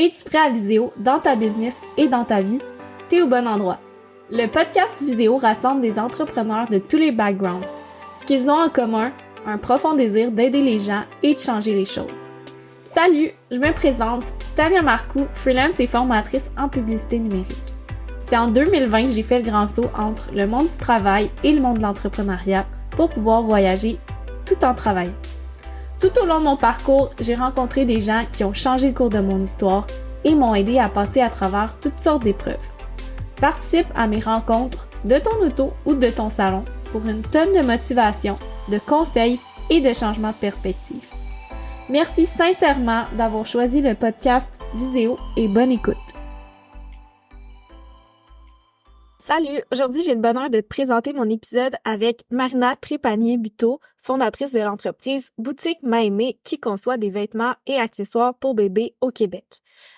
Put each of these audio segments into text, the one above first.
Es-tu prêt à Viséo dans ta business et dans ta vie? T'es au bon endroit. Le podcast Viséo rassemble des entrepreneurs de tous les backgrounds. Ce qu'ils ont en commun, un profond désir d'aider les gens et de changer les choses. Salut, je me présente, Tania Marcoux, freelance et formatrice en publicité numérique. C'est en 2020 que j'ai fait le grand saut entre le monde du travail et le monde de l'entrepreneuriat pour pouvoir voyager tout en travaillant. Tout au long de mon parcours, j'ai rencontré des gens qui ont changé le cours de mon histoire et m'ont aidé à passer à travers toutes sortes d'épreuves. Participe à mes rencontres de ton auto ou de ton salon pour une tonne de motivation, de conseils et de changements de perspective. Merci sincèrement d'avoir choisi le podcast Viséo et bonne écoute. Salut! Aujourd'hui, j'ai le bonheur de te présenter mon épisode avec Marina Trépanier-Buteau, fondatrice de l'entreprise Boutique Maïmé qui conçoit des vêtements et accessoires pour bébés au Québec.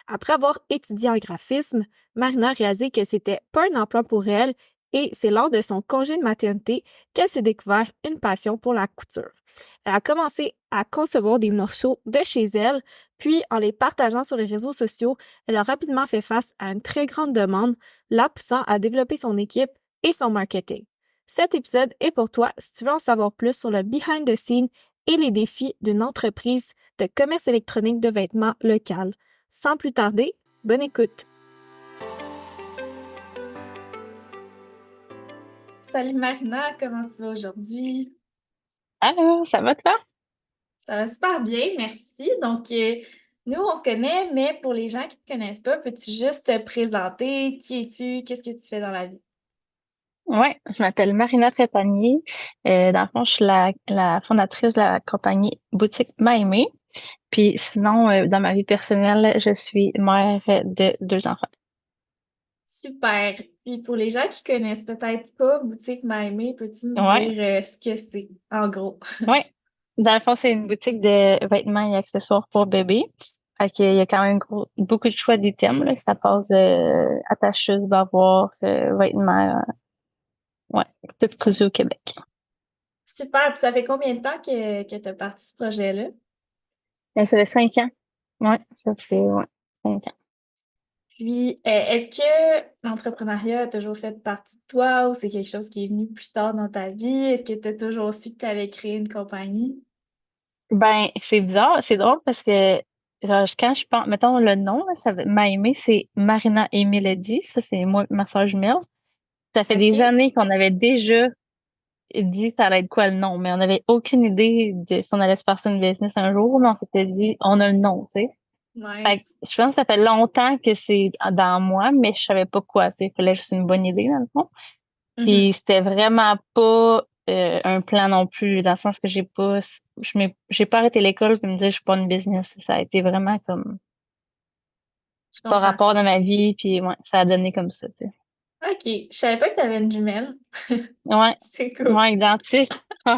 Après avoir étudié en graphisme, Marina a réalisé que c'était pas un emploi pour elle et c'est lors de son congé de maternité qu'elle s'est découvert une passion pour la couture. Elle a commencé à concevoir des morceaux de chez elle, puis en les partageant sur les réseaux sociaux, elle a rapidement fait face à une très grande demande, la poussant à développer son équipe et son marketing. Cet épisode est pour toi si tu veux en savoir plus sur le behind the scenes et les défis d'une entreprise de commerce électronique de vêtements local. Sans plus tarder, bonne écoute! Salut Marina, comment tu vas aujourd'hui? Allô, ça va toi? Ça va super bien, merci. Donc, nous, on se connaît, mais pour les gens qui ne te connaissent pas, peux-tu juste te présenter? Qui es-tu? Qu'est-ce que tu fais dans la vie? Ouais, je m'appelle Marina Trépanier. Dans le fond, je suis la fondatrice de la compagnie Boutique Maïmé. Puis sinon, dans ma vie personnelle, je suis mère de 2 enfants. Super. Puis pour les gens qui connaissent peut-être pas Boutique Maïmé, peux-tu me Ouais, dire ce que c'est, en gros? ouais. Dans le fond, c'est une boutique de vêtements et accessoires pour bébés. Fait qu'il y a quand même beaucoup de choix d'items, là. Ça passe attacheuses, bavoirs, vêtements, ouais, tout cousu au Québec. Super. Puis ça fait combien de temps que tu as parti ce projet-là? Ça fait 5 ans. Ouais, ça fait, ouais, 5 ans. Puis, est-ce que l'entrepreneuriat a toujours fait partie de toi ou c'est quelque chose qui est venu plus tard dans ta vie? Est-ce que tu as toujours su que tu allais créer une compagnie? Ben, c'est bizarre, c'est drôle parce que genre, quand je pense, mettons le nom, là, Maïmé, c'est Marina et Mélodie, ça c'est moi et ma soeur jumelle. Ça fait des OK. années qu'on avait déjà dit ça allait être quoi le nom, mais on n'avait aucune idée de si on allait se faire ça une business un jour, mais on s'était dit on a le nom, tu sais. Fait que Nice. je pense que ça fait longtemps que c'est dans moi, mais je savais pas quoi, tu sais. Il fallait juste une bonne idée dans le fond. Mhm. Puis c'était vraiment pas un plan non plus, dans le sens que j'ai pas arrêté l'école puis me dire je suis pas une business. Ça a été vraiment comme Je pas comprends. rapport dans ma vie, puis ouais, ça a donné comme ça, tu sais. OK. Je savais pas que tu avais une jumelle. Ouais, C'est cool. ouais, identique. Ouais.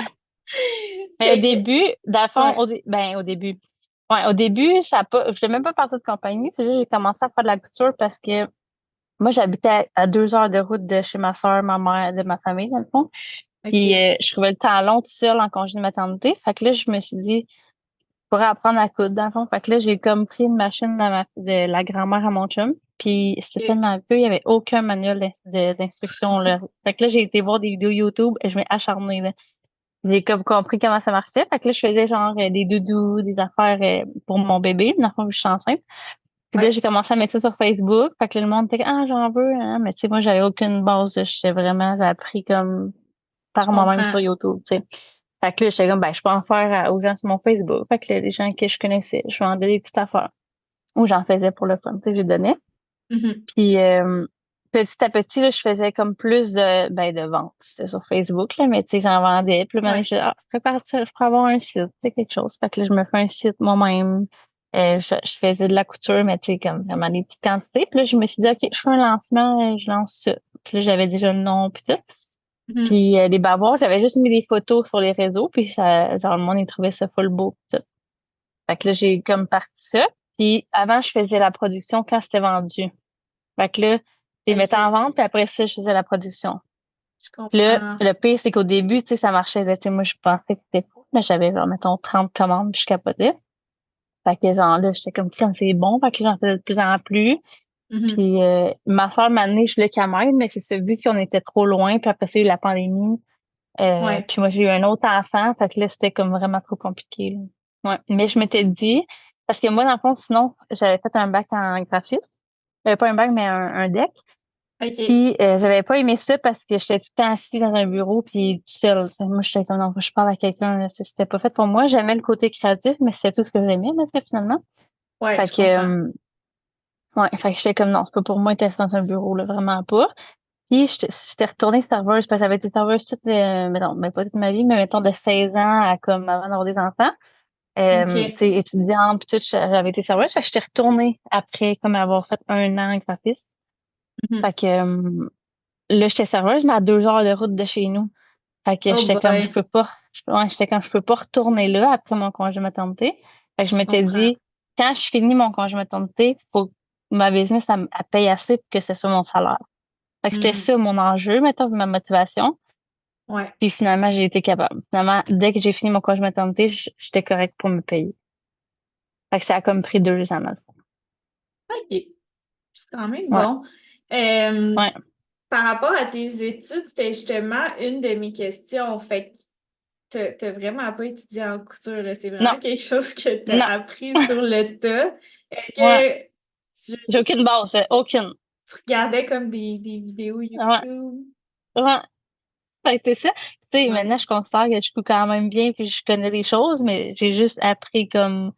Mais au Fait que, début, dans le fond, ouais. au début. Ouais, au début, ça a pas, je l'ai même pas parti de compagnie, c'est juste que j'ai commencé à faire de la couture parce que moi, j'habitais à 2 heures de route de chez ma soeur, ma mère, de ma famille, dans le fond. Puis OK. je trouvais le temps long tout seul en congé de maternité. Fait que là, je me suis dit, je pourrais apprendre à coudre dans le fond. Fait que là, j'ai comme pris une machine de la grand-mère à mon chum. Puis c'était OK. tellement peu, il y avait aucun manuel d'instruction là. Fait que là, j'ai été voir des vidéos YouTube et je m'ai acharnée là. J'ai comme compris comment ça marchait. Fait que là, je faisais genre des doudous, des affaires pour mon bébé, dans le fond, vu que je suis enceinte. Puis là, Ouais. j'ai commencé à mettre ça sur Facebook. Fait que là, le monde était comme, ah, j'en veux, hein. Mais tu sais, moi, j'avais aucune base. J'ai appris comme Je par moi-même comprends. sur YouTube, tu sais. Fait que là, j'étais comme, ben, je peux en faire aux gens sur mon Facebook. Fait que là, les gens que je connaissais, je vendais des petites affaires. Ou j'en faisais pour le fun, tu sais, je les donnais. Mhm. Puis, petit à petit, là, je faisais comme plus de ventes. C'était sur Facebook, là, mais tu sais, j'en vendais. Puis là, maintenant, Ouais. je disais, ah, je pourrais partir, je pourrais avoir un site, tu sais, quelque chose. Fait que là, je me fais un site moi-même. Je faisais de la couture, mais tu sais, comme vraiment des petites quantités. Puis là, je me suis dit, OK, je fais un lancement, je lance ça. Puis là, j'avais déjà le nom, puis tout. Mhm. Puis les bavoirs, j'avais juste mis des photos sur les réseaux, puis ça, genre, le monde, il trouvait ça full beau, puis tout. Fait que là, j'ai comme parti ça. Puis avant, je faisais la production quand c'était vendu. Fait que là, je les mettais en OK. vente, puis après ça, je faisais la production. Je Puis là, comprends. le pire, c'est qu'au début, tu sais, ça marchait. Là, tu sais, moi, je pensais que c'était fou, mais j'avais, genre, mettons, 30 commandes, puis je capotais. Fait que genre là, j'étais comme c'est bon, fait que j'en faisais de plus en plus. Mhm. Puis ma soeur m'a amené, je voulais qu'elle m'aide, mais c'est ça, vu qu'on était trop loin, puis après ça, il y a eu la pandémie. Ouais. Puis moi, j'ai eu un autre enfant, fait que là, c'était comme vraiment trop compliqué, là. Ouais. Mais je m'étais dit, parce que moi, dans le fond, sinon, j'avais fait un bac en graphisme. Pas un bac, mais un deck. OK. Puis j'avais pas aimé ça parce que j'étais tout le temps assise dans un bureau puis tout seul. T'sais, moi, j'étais comme non, faut que je parle à quelqu'un, là. C'était pas fait pour moi. J'aimais le côté créatif, mais c'était tout ce que j'aimais, là, finalement. Ouais, Fait je que comprends. ouais, fait que j'étais comme non, c'est pas pour moi d'être dans un bureau, là, vraiment pas. Puis j'étais retournée serveuse parce que j'avais été serveuse toute, mettons, mais pas toute ma vie, mais mettons de 16 ans à comme avant d'avoir des enfants. Tu OK. sais, étudiante, puis tout, j'avais été serveuse. Fait que j'étais retournée après comme avoir fait un an en graphisme. Mhm. Fait que là, j'étais serveuse, mais à 2 heures de route de chez nous. Fait que Oh j'étais comme, je boy, peux pas, ouais, j'étais comme, je peux pas retourner là après mon congé maternité. Fait que je je m'étais comprends. dit, quand je finis mon congé maternité, faut que ma business, elle paye assez pour que ce soit mon salaire. Fait que c'était Mhm. ça mon enjeu, mettons, ma motivation. Ouais. Puis finalement, j'ai été capable. Finalement, dès que j'ai fini mon congé maternité, j'étais correcte pour me payer. Fait que ça a comme pris 2 ans, dans le fond. OK. C'est quand même Ouais, bon. Euh, ouais. Par rapport à tes études, c'était justement une de mes questions. Fait que t'as vraiment pas étudié en couture, là. C'est Non, vraiment quelque chose que t'as non. appris sur le tas. Est-ce Ouais. que tu, J'ai aucune base, aucune. tu regardais comme des vidéos Ouais, YouTube? ouais. Fait que c'est ça. Tu sais, maintenant, je Nice. considère que je peux quand même bien puis je connais des choses, mais j'ai juste appris comme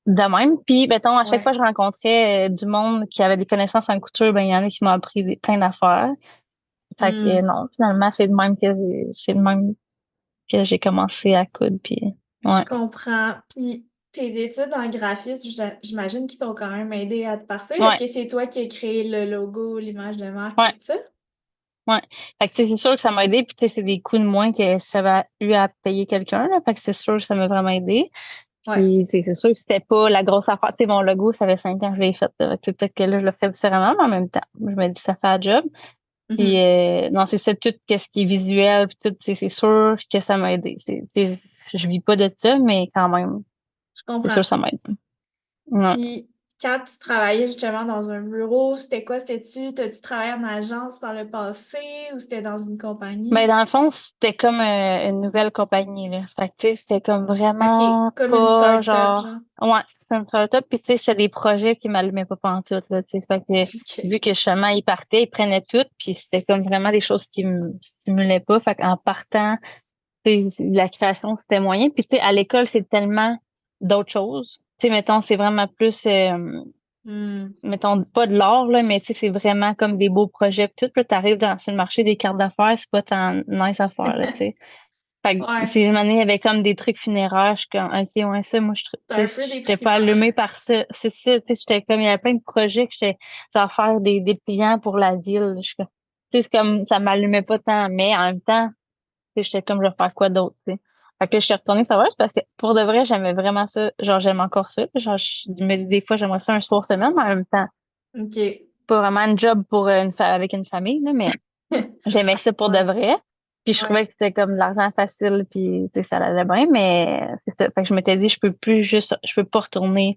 de même. Puis, mettons, à chaque fois Ouais. que je rencontrais du monde qui avait des connaissances en couture, ben, il y en a qui m'ont appris plein d'affaires. Fait que Hmm, non, finalement, c'est de même que j'ai commencé à coudre, puis je ouais. comprends. Puis tes études en graphisme, j'imagine qu'ils t'ont quand même aidé à te partir. Est-ce Ouais, que c'est toi qui as créé le logo, l'image de marque, tout ouais, ça? ouais. Fait que tu sais, c'est sûr que ça m'a aidé, puis tu sais, c'est des coûts de moins que si j'avais eu à payer quelqu'un, là. Fait que c'est sûr que ça m'a vraiment aidé. Ouais. Puis c'est sûr que c'était pas la grosse affaire. Tu sais, mon logo, ça fait 5 ans que je l'ai fait, là. Fait que peut-être que là, je le fais différemment, mais en même temps, je me dis ça fait un job. Puis Mhm. non, c'est ça, tout ce qui est visuel, puis tout, tu sais, c'est sûr que ça m'a aidé. Tu sais, je vis pas de ça, mais quand même, Je c'est sûr comprends. que ça m'aide. Ouais. Puis, quand tu travaillais justement dans un bureau, c'était quoi? T'as-tu travaillé en agence par le passé ou c'était dans une Ben, compagnie? dans le fond, c'était comme une nouvelle compagnie, là. Fait que, tu sais, c'était comme OK, vraiment comme une pas start-up, genre, genre. ouais, c'est une startup. Puis, tu sais, c'est des projets qui m'allumaient pas pantoute, là, tu sais. Fait que, OK. vu que justement, ils partaient, ils prenaient tout, puis c'était comme vraiment des choses qui me stimulaient pas. Fait qu'en partant, tu sais, la création, c'était moyen. Puis, tu sais, à l'école, c'est tellement d'autres choses. Tu sais, mettons, c'est vraiment plus, Hmm. mettons, pas de l'art, là, mais tu sais, c'est vraiment comme des beaux projets. Puis tout, puis t'arrives sur le marché des cartes d'affaires, c'est pas tant nice à faire, là, tu sais. Fait que, Ouais, c'est une année, il y avait comme des trucs funéraires, je suis comme, ok, ouais, ça, moi, c'est tu un sais, peu j'étais pas déprimant. allumée par ça. C'est ça, tu sais, j'étais comme, il y avait plein de projets que j'étais, genre, faire des pliants pour la ville. Je suis comme, tu sais, c'est comme, ça m'allumait pas tant, mais en même temps, tu sais, j'étais comme, je vais faire quoi d'autre, tu sais. Fait que là, je suis retournée savoir parce que pour de vrai, j'aimais vraiment ça. Genre, j'aime encore ça. Genre, je me dis des fois, j'aimerais ça un soir semaine, mais en même temps, OK. pas vraiment un job pour avec une famille, là, mais j'aimais ça pour de Ouais, vrai. Puis je trouvais ouais. que c'était comme de l'argent facile, puis tu sais, ça allait bien, mais c'est ça. Fait que je m'étais dit, je peux pas retourner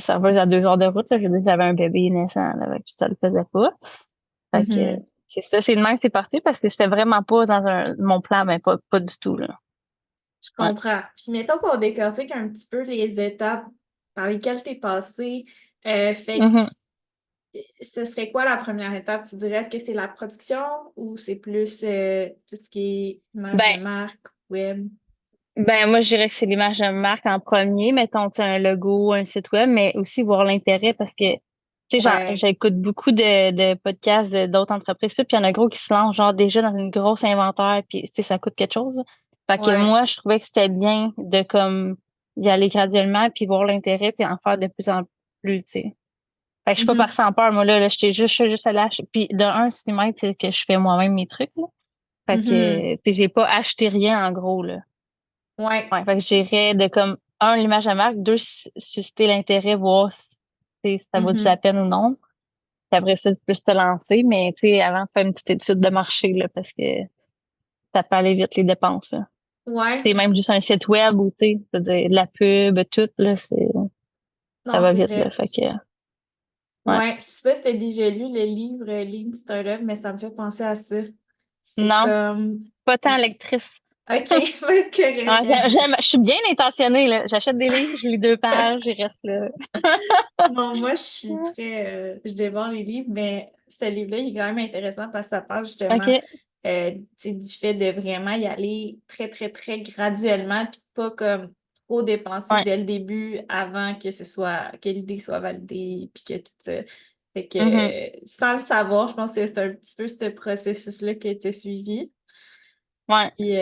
serveuse à 2 heures de route. Là. Je veux dire, j'avais un bébé naissant, là, fait que ça le faisait pas. Fait que Mhm. c'est ça, c'est de même que c'est parti parce que c'était vraiment pas dans mon plan, mais pas du tout, là. Je Ouais. comprends. Puis mettons qu'on décortique un petit peu les étapes par lesquelles t'es passé. Fait Mhm. que ce serait quoi la première étape? Tu dirais, est-ce que c'est la production ou c'est plus tout ce qui est image de Ben, marque, web? moi, je dirais que c'est l'image de marque en premier, mettons, tu sais, un logo, un site web, mais aussi voir l'intérêt parce que, tu sais, Ouais, j'écoute beaucoup de podcasts d'autres entreprises, ça, puis il y en a gros qui se lancent, genre, déjà dans une grosse inventaire, puis, tu sais, ça coûte quelque chose, là. Fait que ouais. moi, je trouvais que c'était bien de, comme, y aller graduellement, puis voir l'intérêt, puis en faire de plus en plus, tu sais. Fait que je suis pas Mhm. partie en peur, moi, là, je suis juste allée acheter. Puis, de un, ce qui m'aide, c'est que je fais moi-même mes trucs, là. Fait Mhm. que, tu sais, j'ai pas acheté rien, en gros, là. Ouais. Ouais, fait que j'irais de comme, un, l'image de marque, deux, susciter l'intérêt, voir si, tu sais, si ça vaut-tu la Mhm. peine ou non. Puis après ça, plus te lancer, mais tu sais, avant, faire une petite étude de marché, là, parce que ça peut aller vite, les dépenses, là. Ouais, C'est même juste un site web ou, tu sais, je veux dire, de la pub, tout, là, c'est. ça Non, va c'est vite, là. vrai. Fait que, ouais. Ouais, je sais pas si t'as déjà lu le livre Lean Startup, mais ça me fait penser à ça. C'est Non, comme... pas tant lectrice. OK, ouais, c'est Ouais, correct, hein. je suis bien intentionnée, là. J'achète des livres, je lis 2 pages, je reste là. Non, moi, je suis très... je dévore les livres, mais ce livre-là, il est quand même intéressant parce que ça parle justement OK. tu sais, du fait de vraiment y aller très, très, très graduellement, puis de pas comme trop dépenser Ouais. dès le début avant que ce soit, que l'idée soit validée, puis que tout ça. Fait que, Mhm. sans le savoir, je pense que c'est un petit peu ce processus-là qui a été suivi. Ouais. Puis,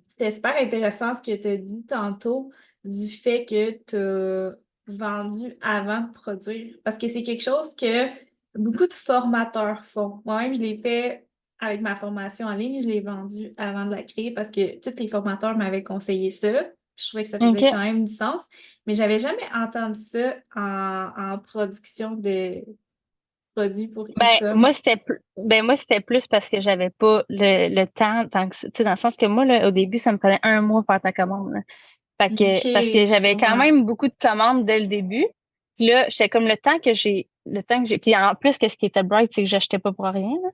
c'était super intéressant ce que tu as dit tantôt du fait que tu as vendu avant de produire. Parce que c'est quelque chose que beaucoup de formateurs font. Moi-même, je l'ai fait avec ma formation en ligne, je l'ai vendu avant de la créer parce que tous les formateurs m'avaient conseillé ça. Je trouvais que ça faisait OK. quand même du sens. Mais j'avais jamais entendu ça en production de produits pour e-com. Moi, c'était plus parce que j'avais pas le temps, tu sais, dans le sens que moi, là, au début, ça me prenait 1 mois pour faire ta commande, là. OK, Parce que je j'avais quand comprends. même beaucoup de commandes dès le début. Puis là, j'étais comme le temps que j'ai, puis en plus, qu'est-ce qui était bright, c'est que j'achetais pas pour rien, là.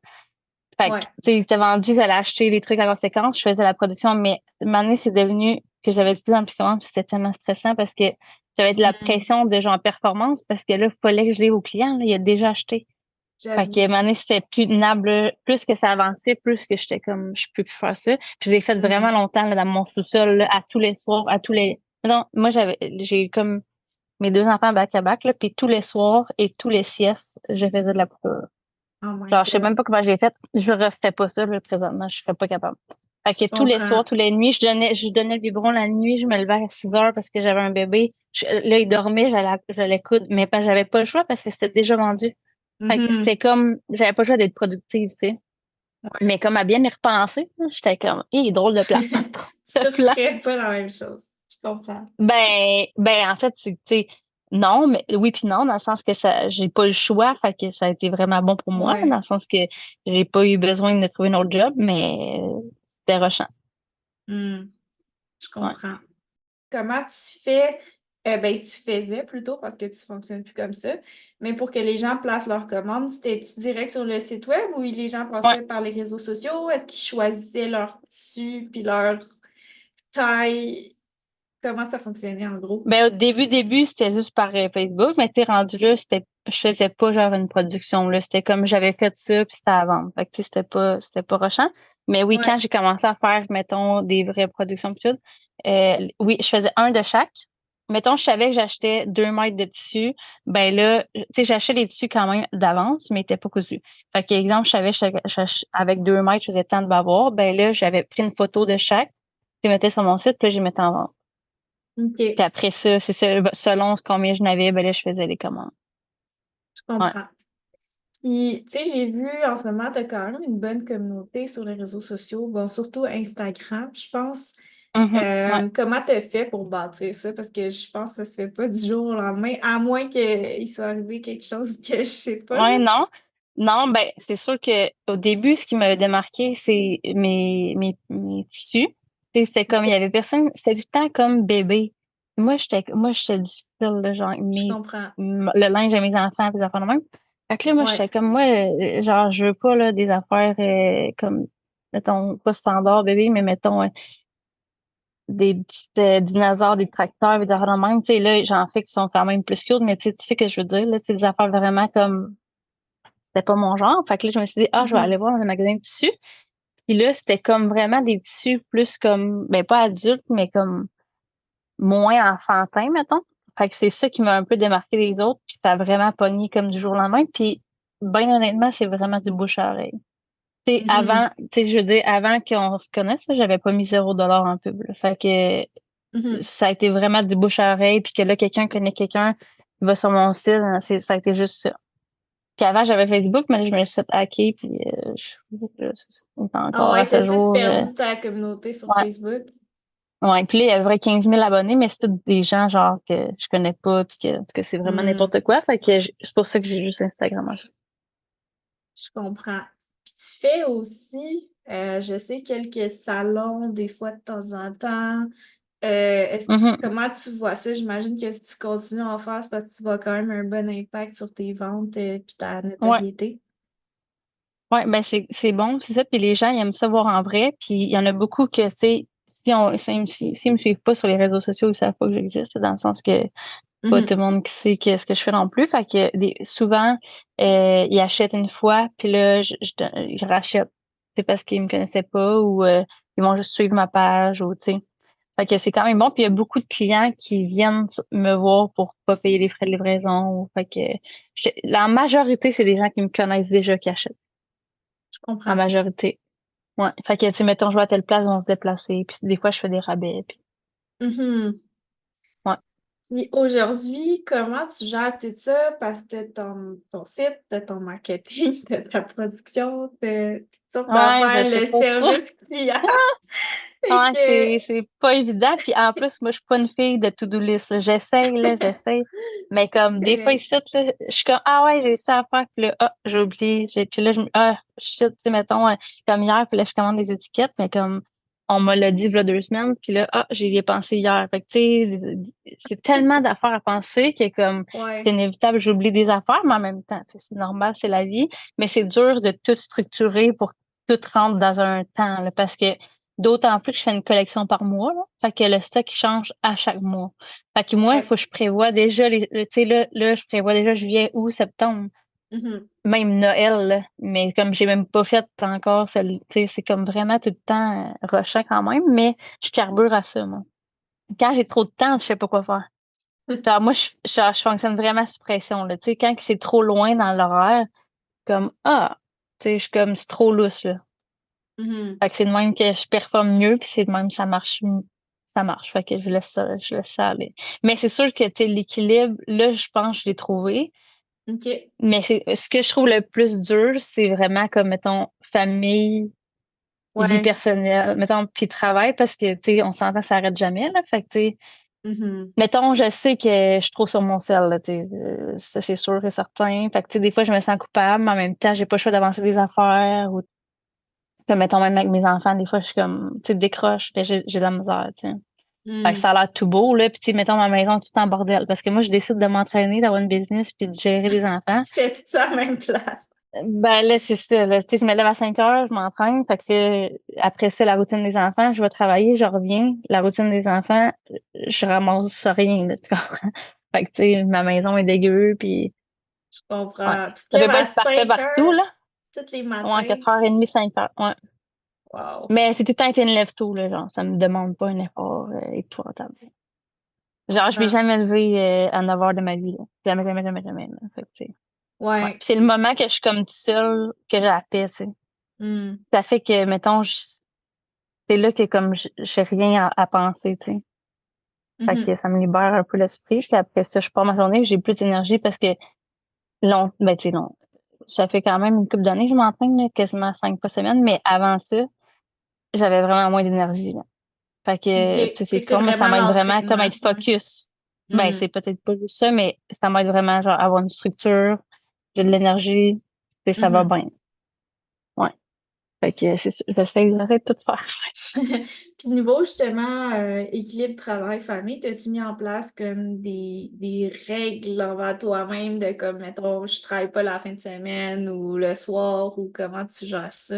Fait que, Ouais. tu sais, il était vendu, j'allais acheter les trucs à conséquence, je faisais la production, mais maintenant, c'est devenu que j'avais de plus en plus de commandes, puis c'était tellement stressant parce que j'avais de la Hmm, pression de genre performance parce que là, il fallait que je livre au client, là, il a déjà acheté. Fait que j'avoue. maintenant, c'était plus tenable, là. Plus que ça avançait, plus que j'étais comme je peux plus faire ça. Puis je l'ai fait vraiment Mhm. longtemps là, dans mon sous-sol, là, à tous les soirs, à tous les. Non, moi j'ai comme mes 2 enfants back-à-back, là, puis tous les soirs et tous les siestes, je faisais de la couture. Oh my Genre, je sais God. même pas comment j'ai fait. Je referais pas ça, là, présentement. Je serais pas capable. Fait que Je tous les comprends. soirs, tous les nuits, je donnais le biberon la nuit, je me levais à 6 heures parce que j'avais un bébé. Là, il dormait, j'allais coudre, mais j'avais pas le choix parce que c'était déjà vendu. Fait que Mhm. c'était comme, j'avais pas le choix d'être productive, tu sais. Ouais. Mais comme à bien y repenser, là, j'étais comme, drôle de plan. Tu De plan. referais pas la même chose. Je comprends. En fait, tu sais, non, mais oui puis non, dans le sens que ça, j'ai pas le choix, fait que ça a été vraiment bon pour moi, Ouais. dans le sens que j'ai pas eu besoin de trouver un autre job, mais c'était rushant. Hmm. Je Ouais. comprends. Comment tu fais? Ben, tu faisais plutôt parce que tu fonctionnes plus comme ça. Mais pour que les gens placent leurs commandes, c'était-tu direct sur le site web ou les gens Ouais. passaient par les réseaux sociaux? Est-ce qu'ils choisissaient leur tissu puis leur taille? Comment ça fonctionnait en gros? Au début, c'était juste par Facebook, mais t'es rendu là, je faisais pas genre une production, là. C'était comme j'avais fait ça, puis c'était à vendre. Fait que, tu sais, c'était pas rushant. Mais oui, quand Ouais. j'ai commencé à faire, mettons, des vraies productions pis tout, oui, je faisais un de chaque. Mettons, je savais que j'achetais 2 mètres de tissu. Ben là, tu sais, j'achetais les tissus quand même d'avance, mais ils étaient pas cousus. Fait que, exemple, je savais que avec 2 mètres, je faisais tant de bavoir. Ben là, j'avais pris une photo de chaque, je les mettais sur mon site, puis là, je les mettais en vente. Puis OK. après ça, c'est ça, selon combien je n'avais, ben là, je faisais les commandes. Je Ouais. comprends. Puis, tu sais, j'ai vu en ce moment, tu as quand même une bonne communauté sur les réseaux sociaux, bon, surtout Instagram, je pense. Mhm. Ouais. Comment tu as fait pour bâtir ça? Parce que je pense que ça se fait pas du jour au lendemain, à moins qu'il soit arrivé quelque chose que je sais pas, là. Ouais, non. Non, c'est sûr que au début, ce qui m'avait démarqué, c'est mes tissus. Tu sais, c'était comme, il y OK, avait personne, c'était du temps comme bébé. Moi, j'étais difficile, là, genre, je comprends. le linge à mes enfants, des affaires de même. Fait que là, moi, Ouais. j'étais comme, moi, genre, je veux pas, là, des affaires, comme, mettons, pas standard bébé, mais mettons, des petits dinosaures, des tracteurs, des affaires de même. Tu sais, là, j'en fais qui sont quand même plus cute, mais tu sais que je veux dire, là, c'est des affaires vraiment comme, c'était pas mon genre. Fait que là, je me suis dit, ah, je vais aller Mhm. voir dans un magasin de tissus. Puis là, c'était comme vraiment des tissus plus comme, pas adultes, mais comme moins enfantins, mettons. Fait que c'est ça qui m'a un peu démarqué des autres, puis ça a vraiment pogné comme du jour au lendemain. Puis, ben honnêtement, c'est vraiment du bouche à oreille. Tu sais, Mhm. je veux dire, avant qu'on se connaisse, là, j'avais pas mis 0 $ en pub, là. Fait que Mhm. ça a été vraiment du bouche à oreille, puis que là, quelqu'un connaît quelqu'un, il va sur mon site, hein, ça a été juste ça. Puis avant, j'avais Facebook, mais là, je me suis fait hacker, puis c'est ça. Il est Ah encore à ouais, t'as ce tout jour. perdu ta communauté sur Ouais. Facebook. Ouais. Puis là, il y a vrai 15 000 abonnés, mais c'est tous des gens, genre, que je connais pas, puis que c'est vraiment Hmm, n'importe quoi. Fait que c'est pour ça que j'ai juste Instagram. je comprends. Puis tu fais aussi, je sais, quelques salons, des fois de temps en temps. Mhm. Comment tu vois ça? J'imagine que si tu continues à en faire, c'est parce que tu vois quand même un bon impact sur tes ventes et ta Ouais. notoriété. Ouais, ben c'est bon, c'est ça. Puis les gens, ils aiment ça voir en vrai. Puis il y en a beaucoup que, tu sais, s'ils me suivent pas sur les réseaux sociaux, ils savent pas que j'existe, dans le sens que pas tout Mhm. le monde qui sait qu'est-ce que je fais non plus. Fait que souvent, ils achètent une fois, puis là, ils rachètent. C'est parce qu'ils me connaissaient pas ou ils vont juste suivre ma page ou, tu sais. Fait que c'est quand même bon. Puis il y a beaucoup de clients qui viennent me voir pour pas payer les frais de livraison. Fait que la majorité, c'est des gens qui me connaissent déjà qui achètent. Je En comprends. majorité. Ouais. Fait que, tu sais, mettons, je vais à telle place, ils vont se déplacer. Puis des fois, je fais des rabais. Puis, Mhm. ouais. Puis aujourd'hui, comment tu gères tout ça? Parce que t'as ton site, t'as ton marketing, t'as ta production, t'as toutes sortes Ouais, d'affaires, je sais le pas trop. service client. Fait Ouais, que, c'est pas évident. Puis en plus, moi, je suis pas une fille de to-do list, là. J'essaye. Mais comme des fois correct. ici, là, je suis comme ah ouais, j'ai ça à faire, puis là, ah, j'ai oublié. Puis là, ah shit, tu sais, mettons, comme hier, puis là, je commande des étiquettes, mais comme on me l'a dit il y a 2 semaines, puis là, ah, j'y ai pensé hier. Fait que tu sais, c'est tellement d'affaires à penser que comme c'est Ouais. inévitable, j'oublie des affaires, mais en même temps, tu sais, c'est normal, c'est la vie. Mais c'est dur de tout structurer pour que tout rentre dans un temps, là, parce que d'autant plus que je fais une collection par mois, là. Fait que le stock il change à chaque mois. Fait que moi, il faut Ouais. que je prévois déjà tu sais, là, je prévois déjà juillet, août, septembre, Mhm. même Noël, là. Mais comme j'ai même pas fait encore tu sais, c'est comme vraiment tout le temps rushant quand même, mais je carbure à ça, moi. Quand j'ai trop de temps, je sais pas quoi faire. Genre, moi, je fonctionne vraiment sous pression, là. Tu sais, quand c'est trop loin dans l'horaire, comme, ah, tu sais, je suis comme, c'est trop lousse, là. Mhm. Fait que c'est de même que je performe mieux, puis c'est de même que ça marche. Fait que je laisse ça aller. Mais c'est sûr que, tu sais, l'équilibre, là, je pense que je l'ai trouvé. OK. Mais ce que je trouve le plus dur, c'est vraiment comme, mettons, famille, vie Ouais. personnelle, mettons, puis travail, parce que, tu sais, on s'entend, ça arrête jamais, là. Fait que, tu sais, Mhm. mettons, je sais que je trouve sur mon sel, là, tu sais, ça, c'est sûr et certain. Fait que, tu sais, des fois, je me sens coupable, mais en même temps, j'ai pas le choix d'avancer des affaires ou comme mettons même avec mes enfants, des fois, je suis comme, tu sais, décroche, puis j'ai de la misère, tu sais. Fait que Mhm. ça a l'air tout beau, là, puis tu sais, mettons ma maison tout en bordel. Parce que moi, je décide de m'entraîner, d'avoir une business, puis de gérer des enfants. Tu fais tout ça à la même place. Ben là, c'est ça, là. Tu sais, je me lève à 5 heures, je m'entraîne. Fait que après ça, la routine des enfants, je vais travailler, je reviens. La routine des enfants, je ramasse rien, là, tu comprends? Fait que, tu sais, ma maison est dégueu, puis Je ouais. comprends. Tu te Ça peut lèves pas à être parfait 5 partout, heures là. tous les Ouais, matins. 4h30, 5 heures, ouais. Wow. Mais c'est tout le temps été une lève-tôt, là, genre, ça me demande pas un effort épouvantable. Genre, je vais Ah, jamais lever à 9 heures de ma vie, là. Jamais, jamais, jamais, jamais, là. Fait que, tu sais, ouais. ouais. Puis c'est le moment que je suis comme toute seule que j'ai la paix, tu sais. Hmm. Ça fait que, mettons, c'est là que comme j'ai rien à penser, tu sais. Fait que Mhm. ça me libère un peu l'esprit. Puis après ça, je pars ma journée, j'ai plus d'énergie parce que ben, tu sais, long. Ça fait quand même une couple d'années que je m'entraîne, là, quasiment 5 fois semaine, mais avant ça, j'avais vraiment moins d'énergie, là. Fait OK. que, tu sais, Fait c'est que c'est con, mais ça vraiment m'aide vraiment comme l'entraînement. être Ouais. focus. Ben, Hmm. c'est peut-être pas juste ça, mais ça m'aide vraiment, genre, à avoir une structure, j'ai de l'énergie, et ça va Mhm. bien. Ouais. Fait que c'est ça, j'essaie de tout faire. Puis niveau justement équilibre travail-famille, t'as-tu mis en place comme des règles envers toi-même de comme mettons je travaille pas la fin de semaine ou le soir ou comment tu gères ça?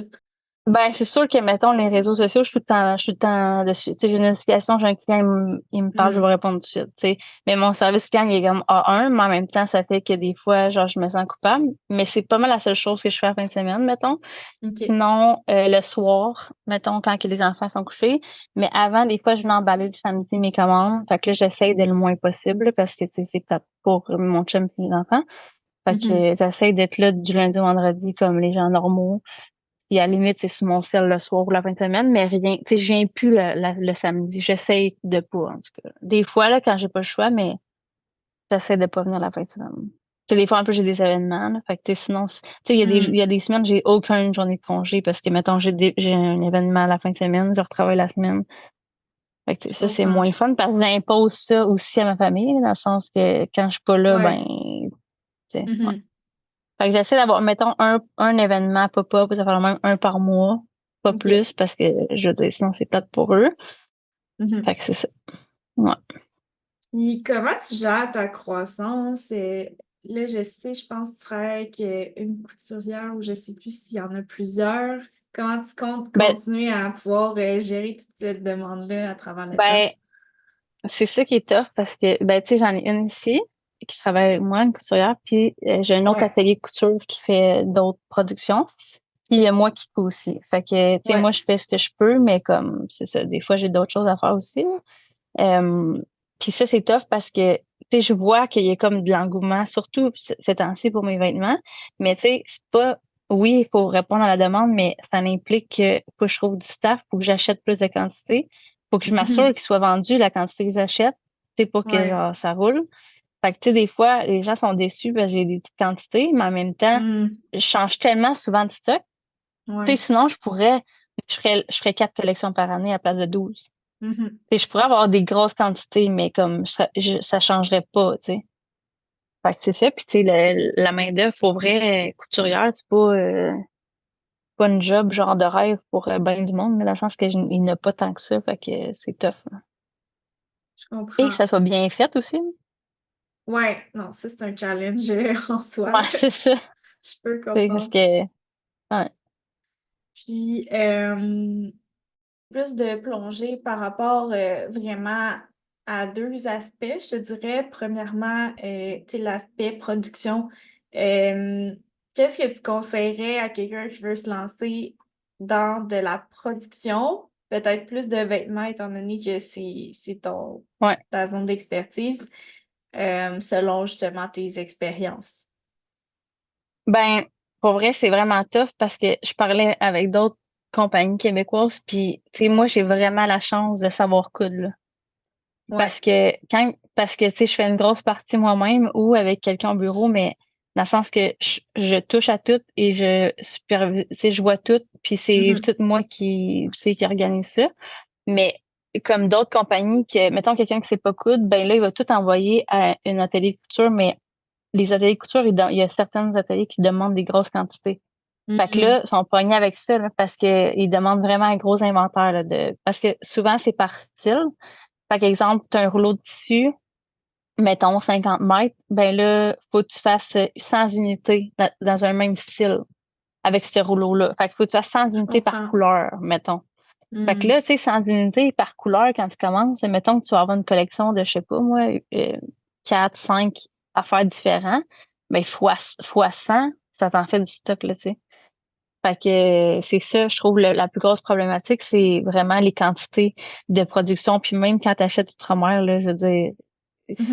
Ben, c'est sûr que, mettons, les réseaux sociaux, je suis tout le temps dessus. Tu sais, j'ai une notification, j'ai un client, il me parle, je Hmm. vais répondre tout de suite, tu sais. Mais mon service client, il est comme A1, mais en même temps, ça fait que des fois, genre, je me sens coupable. Mais c'est pas mal la seule chose que je fais à la fin de semaine, mettons. OK. Sinon, le soir, mettons, quand que les enfants sont couchés. Mais avant, des fois, je venais emballer le samedi mes commandes. Fait que là, j'essaye de le moins possible parce que, tu sais, c'est peut-être pour mon chum et les enfants. Fait Mhm. que j'essaye d'être là du lundi au vendredi comme les gens normaux. Puis à la limite, c'est sur mon ciel le soir ou la fin de semaine, mais rien, tu sais, je viens plus le samedi. J'essaye de pas, en tout cas. Des fois, là, quand j'ai pas le choix, mais j'essaie de pas venir la fin de semaine. Tu sais, des fois, un peu, j'ai des événements, là. Fait que, tu sais, sinon, tu sais, il Hmm. y a des semaines, j'ai aucune journée de congé parce que, mettons, j'ai un événement à la fin de semaine, je retravaille la semaine. Fait que, tu sais, Je ça, c'est comprends. moins fun parce que j'impose ça aussi à ma famille, là, dans le sens que quand je suis pas là, ben, Ouais. tu sais, ouais. Mhm. Fait que j'essaie d'avoir, mettons, un événement pop-up, ça fait même un par mois, pas OK. plus, parce que, je veux dire, sinon c'est plate pour eux. Mhm. Fait que c'est ça. Ouais. Puis comment tu gères ta croissance? Là, je sais, je pense que tu travailles avec une couturière ou je sais plus s'il y en a plusieurs. Comment tu comptes Ben, continuer à pouvoir gérer toute cette demande-là à travers le temps? ben, c'est ça qui est tough parce que, ben, tu sais, j'en ai une ici qui travaille avec moi, une couturière, puis j'ai un autre Ouais, atelier de couture qui fait d'autres productions. Puis il y a moi qui couds aussi. Fait que, tu sais, ouais. moi, je fais ce que je peux, mais comme, c'est ça, des fois, j'ai d'autres choses à faire aussi, là. Euh, Puis ça, c'est tough parce que, tu sais, je vois qu'il y a comme de l'engouement, surtout ces temps-ci pour mes vêtements. Mais tu sais, c'est pas, oui, il faut répondre à la demande, mais ça implique que faut que je trouve du staff, faut que j'achète plus de quantité, faut que je m'assure Mhm. qu'il soit vendu la quantité que j'achète, tu sais, pour que, Ouais. genre, ça roule. Fait que, tu sais, des fois, les gens sont déçus parce que j'ai des petites quantités, mais en même temps, Mm. je change tellement souvent de stock. Tu sais, Ouais. sinon, je ferais 4 collections par année à la place de 12. Mhm. Tu sais, je pourrais avoir des grosses quantités, mais comme ça changerait pas, tu sais. Fait que c'est ça. Puis tu sais, la main-d'œuvre, pour vrai, couturière, c'est pas une job genre de rêve pour ben du monde, mais dans le sens que il n'y en a pas tant que ça. Fait que c'est tough, là. Je Et que comprends. ça soit bien fait aussi. Ouais, non, ça c'est un challenge en soi, là. Ouais, c'est ça. Je peux C'est parce comprendre. que ouais. Puis, plus de plonger par rapport vraiment à deux aspects, je te dirais. Premièrement, tu sais, l'aspect production. Qu'est-ce que tu conseillerais à quelqu'un qui veut se lancer dans de la production? Peut-être plus de vêtements, étant donné que c'est Ouais. ta zone d'expertise, selon justement tes expériences. Ben, pour vrai, c'est vraiment tough parce que je parlais avec d'autres compagnies québécoises, puis tu sais, moi, j'ai vraiment la chance de savoir coudre, là. Ouais. Parce que, tu sais, je fais une grosse partie moi-même ou avec quelqu'un au bureau, mais dans le sens que je touche à tout et je supervise, tu sais, je vois tout, puis c'est Mhm. tout moi qui, tu sais, qui organise ça. Mais comme d'autres compagnies que, mettons quelqu'un qui sait pas coudre, ben là, il va tout envoyer à un atelier de couture, mais les ateliers de couture, il y a certains ateliers qui demandent des grosses quantités. Fait que Mhm. là, ils sont pognés avec ça, là, parce que ils demandent vraiment un gros inventaire, là, parce que souvent, c'est par style. Par exemple, tu as un rouleau de tissu, mettons 50 mètres, ben là, faut que tu fasses 100 unités dans un même style avec ce rouleau-là. Fait qu'il faut que tu fasses 100 Je unités par comprends. couleur, mettons. Fait que Mhm. là, tu sais, 100 unités par couleur, quand tu commences, mettons que tu vas avoir une collection de, je sais pas, moi, 4, 5 affaires différentes, ben, fois 100, ça t'en fait du stock, là, tu sais. Fait que c'est ça, je trouve, la plus grosse problématique, c'est vraiment les quantités de production. Puis même quand tu achètes outre-mer, là, je veux dire,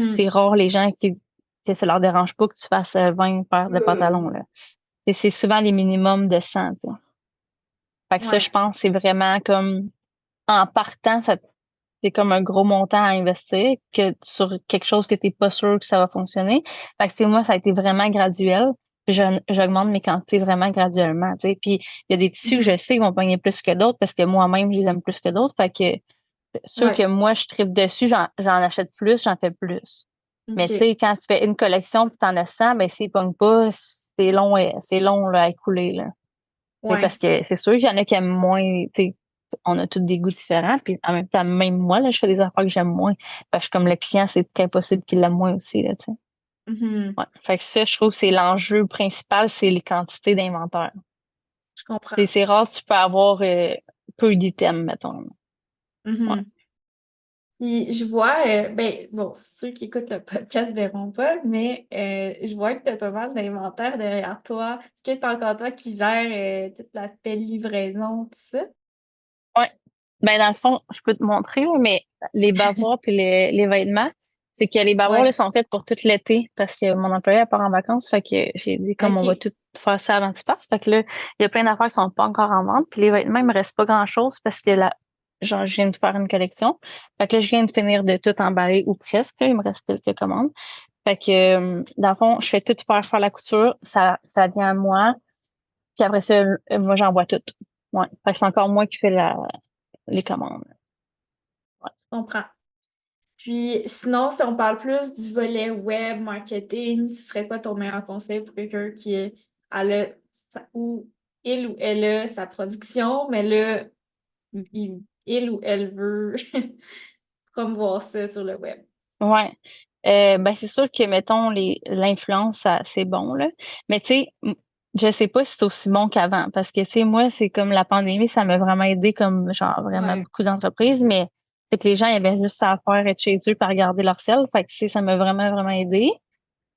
c'est Mhm. rare les gens que ça leur dérange pas que tu fasses 20 paires de pantalons, là. Et c'est souvent les minimums de 100, tu sais. Fait que ça, je Ouais. pense, c'est vraiment comme, en partant, c'est comme un gros montant à investir que sur quelque chose que t'es pas sûr que ça va fonctionner. Fait que, tu sais, moi, ça a été vraiment graduel. J'augmente mes quantités vraiment graduellement, tu sais. Puis, il y a des tissus que je Mhm. sais qu'ils vont pogner plus que d'autres parce que moi-même, je les aime plus que d'autres. Fait que, ceux que Ouais. moi, je tripe dessus, j'en achète plus, j'en fais plus. Mais tu OK. sais, quand tu fais une collection puis t'en as 100, ben s'ils pognent pas, c'est long là, à écouler, là. C'est parce Ouais. que c'est sûr qu'il y en a qui aiment moins, tu sais, on a tous des goûts différents, puis en même temps, même moi, là, je fais des affaires que j'aime moins. Parce que comme le client, c'est impossible qu'il l'aime moins aussi, là, tu sais. Mhm. Ouais. Fait que ça, je trouve que c'est l'enjeu principal, c'est les quantités d'inventaire. Je comprends. C'est rare que tu peux avoir peu d'items, mettons. Ouais. Mhm. Puis je vois, ben, bon, ceux qui écoutent le podcast verront pas, mais je vois que tu as pas mal d'inventaire derrière toi. Est-ce que c'est encore toi qui gères tout l'aspect livraison, tout ça? Ouais. Ben, dans le fond, je peux te montrer, là, mais les bavoirs puis les vêtements, c'est que les bavoirs, là, Ouais. sont faits pour tout l'été parce que mon employé part en vacances. Fait que j'ai dit, comme on va OK. tout faire ça avant qu'il parte. Fait que là, il y a plein d'affaires qui sont pas encore en vente. Puis les vêtements, il me reste pas grand-chose parce que là, genre, je viens de faire une collection. Fait que là, je viens de finir de tout emballer ou presque, là. Il me reste quelques commandes. Fait que, dans le fond, je fais tout faire la couture. Ça vient à moi. Puis après ça, moi, j'envoie tout. Ouais. Fait que c'est encore moi qui fais les commandes. Ouais. Je comprends. Puis sinon, si on parle plus du volet web, marketing, ce serait quoi ton meilleur conseil pour quelqu'un a ou il ou elle a sa production, mais là, il il ou elle veut promouvoir ça sur le web. Ouais. Ben c'est sûr que mettons l'influence c'est bon là, mais tu sais je sais pas si c'est aussi bon qu'avant parce que tu sais moi c'est comme la pandémie ça m'a vraiment aidé comme genre vraiment Ouais. beaucoup d'entreprises mais c'est que les gens ils avaient juste ça à faire être chez eux pour regarder leur sel fait que tu sais ça m'a vraiment aidé.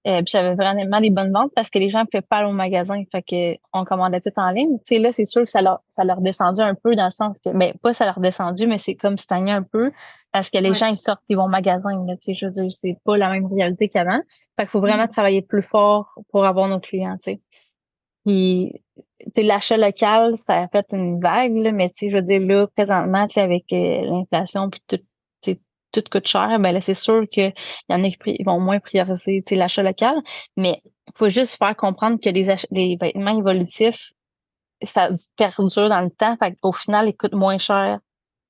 Puis j'avais vraiment des bonnes ventes parce que les gens ne pouvaient pas aller au magasin. Fait que on commandait tout en ligne. Tu sais, là, c'est sûr que ça leur descendu un peu dans le sens que, ben, pas ça leur descendu, mais c'est comme stagné un peu parce que les gens, Ouais. ils sortent, ils vont au magasin, là, tu sais, je veux dire, c'est pas la même réalité qu'avant. Fait qu'il faut vraiment Mhm. travailler plus fort pour avoir nos clients, tu sais. Puis, tu sais, l'achat local, ça a fait une vague, là, mais tu sais, je veux dire, là, présentement, tu sais, avec l'inflation puis tout, tu sais, tout coûte cher, ben là, c'est sûr que il y en a qui ils vont moins prioriser, tu sais, l'achat local, mais faut juste faire comprendre que les vêtements évolutifs, ça perdure dans le temps, fait qu'au final, ils coûtent moins cher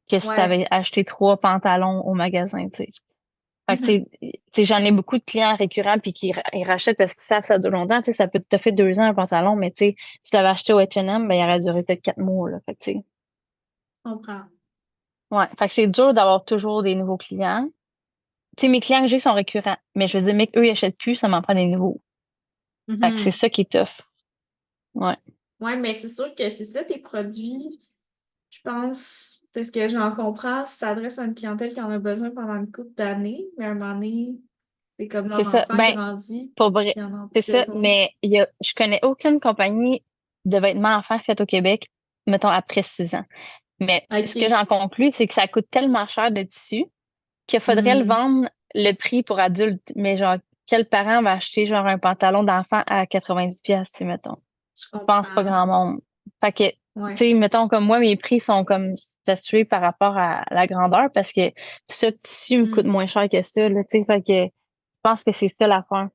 que si tu Ouais. avais acheté 3 pantalons au magasin, tu sais. Fait que, Mhm. tu sais, j'en ai beaucoup de clients récurrents puis qui ils rachètent parce qu'ils savent que ça dure longtemps. Tu sais, ça peut te fait 2 ans un pantalon, mais tu sais, si tu l'avais acheté au H&M, ben, il aurait duré peut-être 4 mois, là. Fait que, tu sais, Je comprends. ouais. Fait que c'est dur d'avoir toujours des nouveaux clients. Tu sais, mes clients que j'ai sont récurrents, mais je veux dire, mais qu'eux, ils achètent plus, ça m'en prend des nouveaux. Fait que c'est Mhm. ça qui est tough. Ouais. Ouais, mais c'est sûr que c'est ça, tes produits, je pense, de ce que j'en comprends, ça s'adresse à une clientèle qui en a besoin pendant une couple d'années, mais à un moment donné, c'est comme C'est leur ça. enfant Ben, grandit, pour vrai, ils en ont c'est plus ça. besoin. Mais je connais aucune compagnie de vêtements enfants faite au Québec, mettons, après 6 ans. Mais ce que OK. j'en conclus, c'est que ça coûte tellement cher de tissu qu'il faudrait le Hmm. vendre le prix pour adultes. Mais genre, quel parent va acheter genre un pantalon d'enfant à 90 pièces, mettons? Je Je pense pas comprends. grand monde. Fait que, tu Ouais. sais, mettons comme moi, mes prix sont comme statués par rapport à la grandeur parce que ce tissu me coûte Hmm. moins cher que ça, là, tu sais. Fait que je pense que c'est ça l'affaire.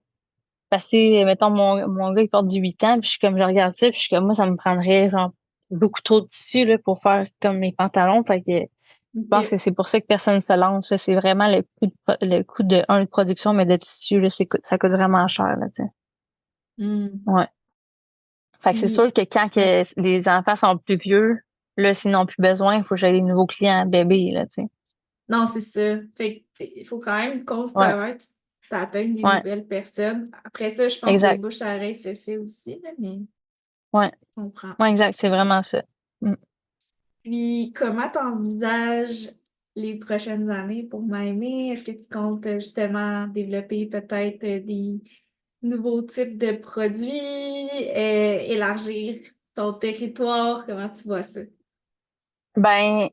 Parce que, mettons, mon gars, il porte du 8 ans, puis je suis comme, je regarde ça, puis je suis comme, moi, ça me prendrait, genre, beaucoup trop de tissu, là, pour faire comme mes pantalons. Fait que, je pense que OK. c'est pour ça que personne se lance, là. C'est vraiment le coût de production, mais de tissu, là, ça coûte vraiment cher, là, tu sais. Hmm. Ouais. Fait que c'est Puis, sûr que quand ouais. que les enfants sont plus vieux, là, s'ils n'ont plus besoin, il faut que j'aille des nouveaux clients bébés, là, tu sais. Non, c'est ça. Fait il faut quand même Ouais, constamment que tu t'atteignes des ouais, nouvelles personnes. Après ça, je pense que le exact. bouche à oreille se fait aussi, là, mais Ouais, je comprends. ouais, exact. C'est vraiment ça. Mm. Puis, comment t'envisages les prochaines années pour Maïmé? Est-ce que tu comptes justement développer peut-être des nouveaux types de produits, élargir ton territoire? Comment tu vois ça? Ben,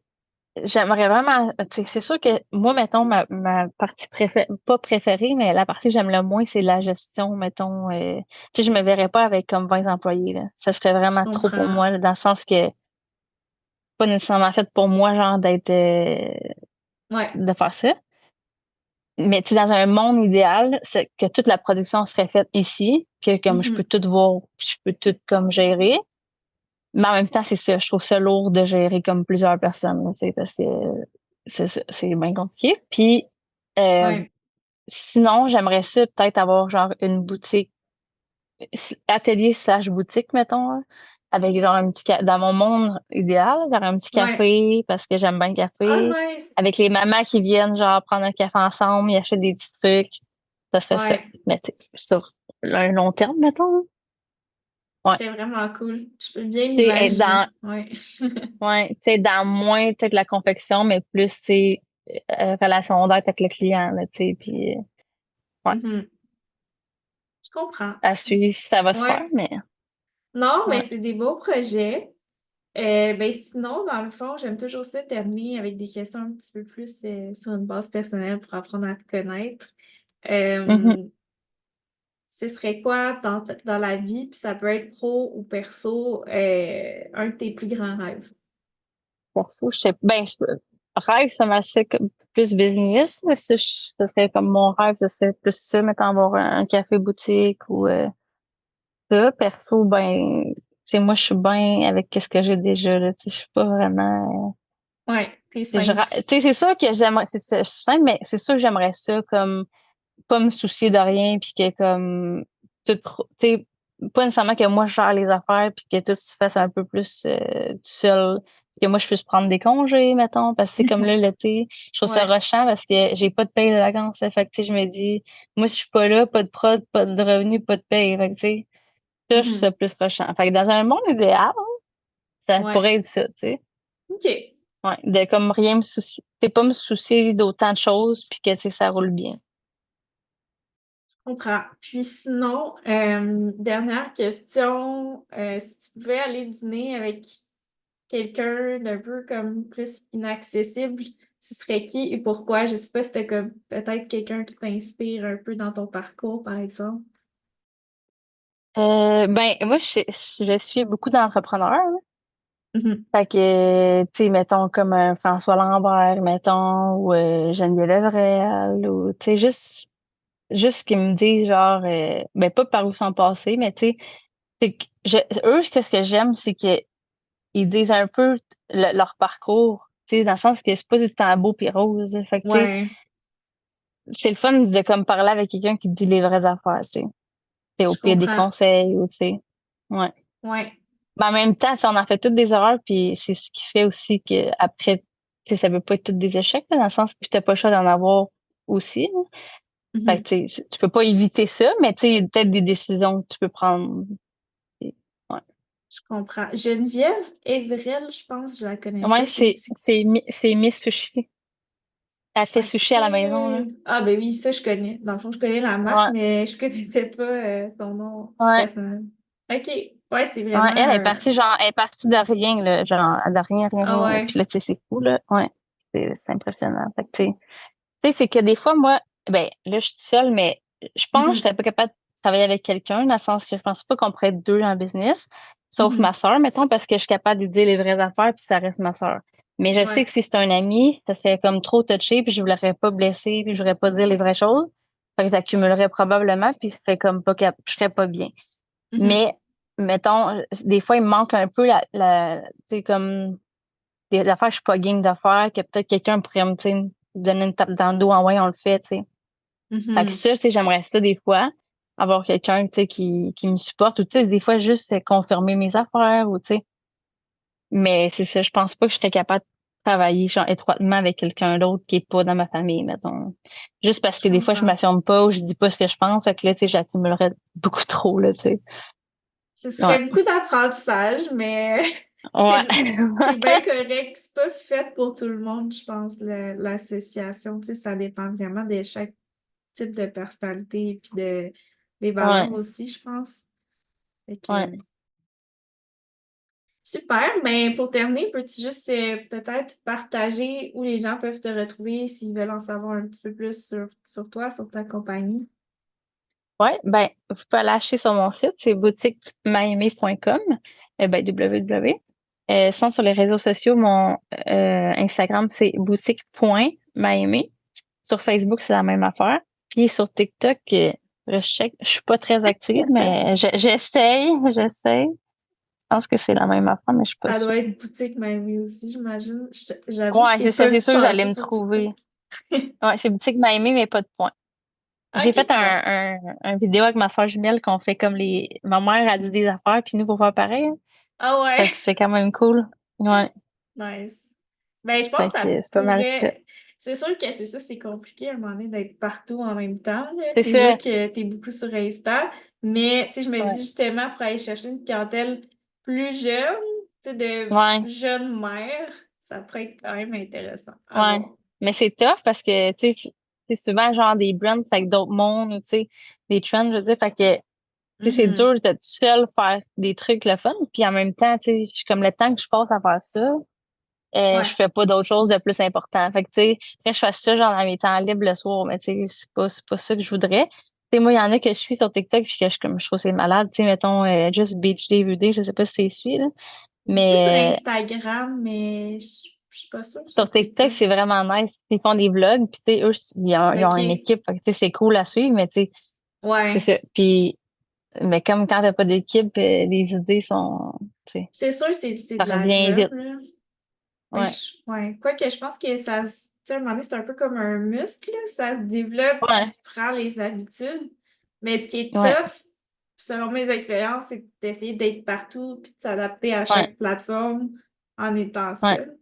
j'aimerais vraiment, tu sais, c'est sûr que moi, mettons, ma partie pas préférée, mais la partie que j'aime le moins, c'est la gestion, mettons. Tu sais, je me verrais pas avec comme 20 employés, là. Ça serait Je vraiment trop pour comprends. moi, là, dans le sens que pas nécessairement fait pour moi, genre, Ouais. de faire ça. Mais tu sais, dans un monde idéal, c'est que toute la production serait faite ici, que comme je peux Mhm. tout voir, puis je peux tout comme gérer. Mais en même temps, c'est ça, je trouve ça lourd de gérer comme plusieurs personnes, là, tu sais, parce que c'est bien compliqué. Puis euh, Ouais. sinon, j'aimerais ça peut-être avoir genre une boutique, atelier slash boutique, mettons, là, avec genre dans mon monde idéal, genre un petit Ouais. café, parce que j'aime bien le Ah, café, nice! avec les mamans qui viennent genre prendre un café ensemble, ils achètent des petits trucs, ça serait ça. Ouais. Mais tu sais, sur un long terme, mettons. Ouais. C'était vraiment cool. Je peux bien Tu sais, être m'imaginer. dans, Ouais. ouais, tu sais, dans moins peut-être la confection, mais plus, tu sais, relation d'aide avec le client, là, tu sais, puis ouais, Mhm. Je comprends. à suivre si ça va se faire, Ouais. mais Non, mais ouais. c'est des beaux projets. Ben sinon, dans le fond, j'aime toujours ça terminer avec des questions un petit peu plus sur une base personnelle pour apprendre à te connaître. Mhm. Euh, Ce serait quoi dans la vie, puis ça peut être pro ou perso, un de tes plus grands rêves? Perso, je sais, ben, rêve, ça m'assait comme plus business, mais ça serait comme mon rêve, ce serait plus ça, mettons, avoir un café boutique ou ça. Perso, ben, tu sais, moi, je suis bien avec ce que j'ai déjà, là, tu sais, je suis pas vraiment, Ouais, t'es je simple. tu sais, c'est sûr que j'aimerais, je suis simple, mais c'est sûr que j'aimerais ça, comme, pas me soucier de rien, puis que, comme, tu sais, pas nécessairement que moi je gère les affaires puis que toi tu fasses un peu plus tout seul, que moi je puisse prendre des congés, mettons, parce que c'est comme là l'été, je trouve ça Ouais. rushant parce que j'ai pas de paye de vacances, là. Fait que tu sais, je me dis, moi si je suis pas là, pas de prod, pas de revenus, pas de paye. Fait que tu sais, ça, je trouve ça Mhm. plus rushant. Fait que dans un monde idéal, ça Ouais. pourrait être ça, tu sais. OK. Ouais, de comme rien me soucier, c'est pas me soucier d'autant de choses puis que tu sais ça roule bien. Comprends. Puis sinon, dernière question, si tu pouvais aller dîner avec quelqu'un d'un peu comme plus inaccessible, ce serait qui et pourquoi? Je sais pas si c'était comme peut-être quelqu'un qui t'inspire un peu dans ton parcours, par exemple. Ben moi je suis beaucoup d'entrepreneurs, là. Mhm. Fait que tu sais mettons comme François Lambert mettons ou Geneviève Evrel ou tu sais juste qu'ils me disent genre ben pas par où sont passés mais tu sais c'est que eux qu'est-ce que j'aime c'est que ils disent un peu leur parcours, tu sais dans le sens que c'est pas tout le temps beau pis rose, là. Fait que tu sais Ouais, c'est le fun de comme parler avec quelqu'un qui te dit les vraies affaires, tu sais. C'est au je pire des comprends. conseils ou tu sais. Ouais. Ouais. Mais en même temps, tu sais, on en fait toutes des erreurs, puis c'est ce qui fait aussi que après, tu sais, ça veut pas être toutes des échecs, là, dans le sens que t'as pas le choix d'en avoir aussi, là. Fait Mhm. que, tu sais, tu peux pas éviter ça, mais tu sais, il y a peut-être des décisions que tu peux prendre. Et- Ouais. Je comprends. Geneviève Evrel, je pense, je la connais Ouais, pas. c'est Miss Sushi. Elle fait sushi OK. à la maison, là. Ah, ben oui, ça, je connais. Dans le fond, je connais la marque, Ouais. mais je connaissais pas son nom Ouais. personnel. OK. Ouais, c'est Ouais. vraiment Elle est un. partie, genre, elle est partie de rien, là. Genre, de rien, rien, Ah rien. Puis ouais. là, tu sais, c'est fou, là. Ouais. C'est impressionnant. Fait que, tu sais, c'est que des fois, moi, ben, là, je suis seule, mais je pense que je Mhm. serais pas capable de travailler avec quelqu'un, dans le sens que je pense pas qu'on pourrait être deux en business, sauf ma Mhm. sœur, mettons, parce que je suis capable de dire les vraies affaires, puis ça reste ma sœur. Mais je sais Ouais. que si c'est un ami, ça serait comme trop touché, puis je voudrais pas blesser, puis je voudrais pas dire les vraies choses. Fait que j'accumulerais probablement, puis je serais comme pas je serais pas bien. Mhm. Mais, mettons, des fois, il me manque un peu tu sais, comme des affaires que je suis pas game de faire, que peut-être quelqu'un pourrait me, tu sais, me donner une tape dans le dos, en ouais, on le fait, tu sais. Fait que Mhm. ça, tu sais, j'aimerais ça des fois, avoir quelqu'un, tu sais, qui me supporte, ou tu sais, des fois, juste confirmer mes affaires, ou tu sais. Mais c'est ça, je pense pas que j'étais capable de travailler, genre, étroitement avec quelqu'un d'autre qui est pas dans ma famille, mettons. Juste parce Je que des fois, je comprends. m'affirme pas, ou je dis pas ce que je pense, fait que là, tu sais, j'accumulerais beaucoup trop, là, tu sais. Ce Ouais. serait beaucoup d'apprentissage, mais Ouais. c'est bien correct. C'est pas fait pour tout le monde, je pense, l'association. Tu sais, ça dépend vraiment de chaque type de personnalité puis des valeurs Ouais. aussi, je pense. Fait Ouais. que, super, mais pour terminer, peux-tu juste peut-être partager où les gens peuvent te retrouver s'ils veulent en savoir un petit peu plus sur toi, sur ta compagnie? Ouais, ben, vous pouvez aller acheter sur mon site, c'est boutiquemiami.com, ben, www. Sinon, sur les réseaux sociaux, mon Instagram, c'est boutique.miami. Sur Facebook, c'est la même affaire. Puis sur TikTok, je check, je suis pas très active, mais j'essaye. Je pense que c'est la même affaire, mais je suis pas Ça sûre. doit être boutique Mamie aussi, j'imagine. J'avoue, je Ouais, t'ai c'est ça, pas c'est vu sûr que j'allais passer me sur TikTok. trouver. Ouais, c'est boutique Miami, mais pas de point. J'ai fait OK, bon. un vidéo avec ma soeur jumelle qu'on fait comme ma mère a dit des affaires, puis nous, pour faire pareil, hein. Ah Fait ouais, que c'est quand même cool. Ouais. nice. Ben, je pense Fait que ça que c'est pas mal ça. pourrait. C'est sûr que c'est ça, c'est compliqué à un moment donné d'être partout en même temps, là. C'est Déjà ça. que t'es beaucoup sur Insta, mais tu sais, je me dis Ouais. justement pour aller chercher une clientèle plus jeune, tu sais, de Ouais. jeunes mères, ça pourrait être quand même intéressant à Ouais. voir. Mais c'est tough parce que, tu sais, c'est souvent genre des brands avec d'autres mondes ou, tu sais, des trends, je veux dire. Fait que, tu sais, c'est Mhm. dur de tout seul faire des trucs le fun. Puis en même temps, tu sais, comme le temps que je passe à faire ça, je Ouais. fais pas d'autres choses de plus important. Fait que, tu sais, après, je fais ça, genre, dans mes temps libres le soir, mais tu sais, c'est pas ça que je voudrais. Tu sais, moi, il y en a que je suis sur TikTok puis que je trouve que c'est malade. Tu sais, mettons, juste Beach DVD, je sais pas si tu suis, là. Je suis sur Mais, Instagram, mais je suis pas sûre sur sur TikTok, c'est TikTok. vraiment nice. Ils font des vlogs puis tu sais, eux, ils ont une OK. équipe. Fait que, tu sais, c'est cool à suivre, mais tu sais, c'est Ouais. ça. Puis, mais comme quand t'as pas d'équipe, les idées sont, tu sais, C'est sûr, c'est ça de la revient job, vite. là. Mais Ouais. ouais. Quoique, je pense que ça tu sais, à un moment donné, c'est un peu comme un muscle, là. Ça se développe, puis Ouais. tu prends les habitudes. Mais ce qui est Ouais. tough, selon mes expériences, c'est d'essayer d'être partout puis de s'adapter à Ouais, chaque plateforme en étant ouais, seul.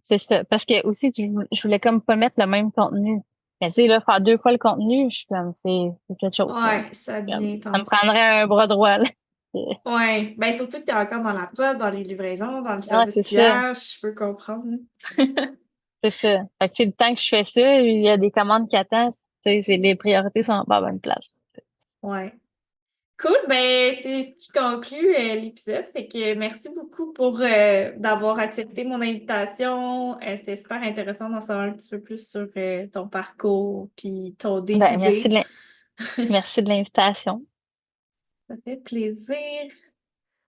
c'est ça. Parce que aussi, je voulais comme pas mettre le même contenu. Mais tu sais, là, faire 2 fois le contenu, je suis comme, c'est quelque chose, là. Ouais, ça devient Ça me intense. prendrait un bras droit, là. C'est- Ouais, ben surtout que t'es encore dans la prod, dans les livraisons, dans le Ouais, service c'est ça. client, je peux comprendre. C'est ça. Fait que, tu sais, le temps que je fais ça, il y a des commandes qui attendent. Tu sais, les priorités sont pas à bonne place. Ouais. Cool, ben c'est ce qui conclut l'épisode. Fait que merci beaucoup pour d'avoir accepté mon invitation. C'était super intéressant d'en savoir un petit peu plus sur ton parcours puis ton Ben, day-to-day. merci de l'invitation. Ça fait plaisir.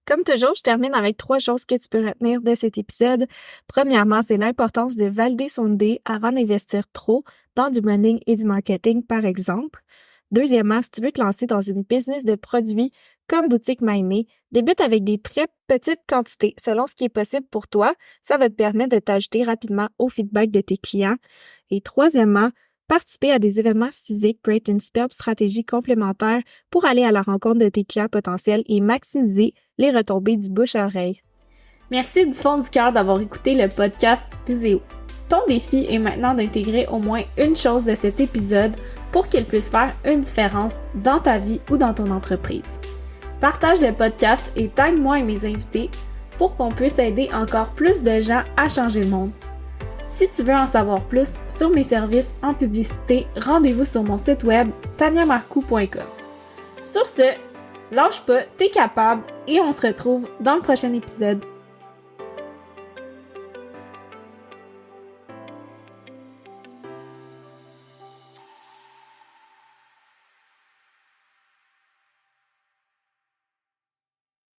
Comme toujours, je termine avec 3 choses que tu peux retenir de cet épisode. Premièrement, c'est l'importance de valider son idée avant d'investir trop dans du branding et du marketing, par exemple. Deuxièmement, si tu veux te lancer dans une business de produits comme Boutique MyMe, débute avec des très petites quantités selon ce qui est possible pour toi. Ça va te permettre de t'ajouter rapidement au feedback de tes clients. Et troisièmement, participer à des événements physiques peut être une superbe stratégie complémentaire pour aller à la rencontre de tes clients potentiels et maximiser les retombées du bouche à oreille. Merci du fond du cœur d'avoir écouté le podcast Viséo. Ton défi est maintenant d'intégrer au moins une chose de cet épisode pour qu'il puisse faire une différence dans ta vie ou dans ton entreprise. Partage le podcast et tag moi et mes invités pour qu'on puisse aider encore plus de gens à changer le monde. Si tu veux en savoir plus sur mes services en publicité, rendez-vous sur mon site web taniamarcou.com. Sur ce, lâche pas, t'es capable et on se retrouve dans le prochain épisode.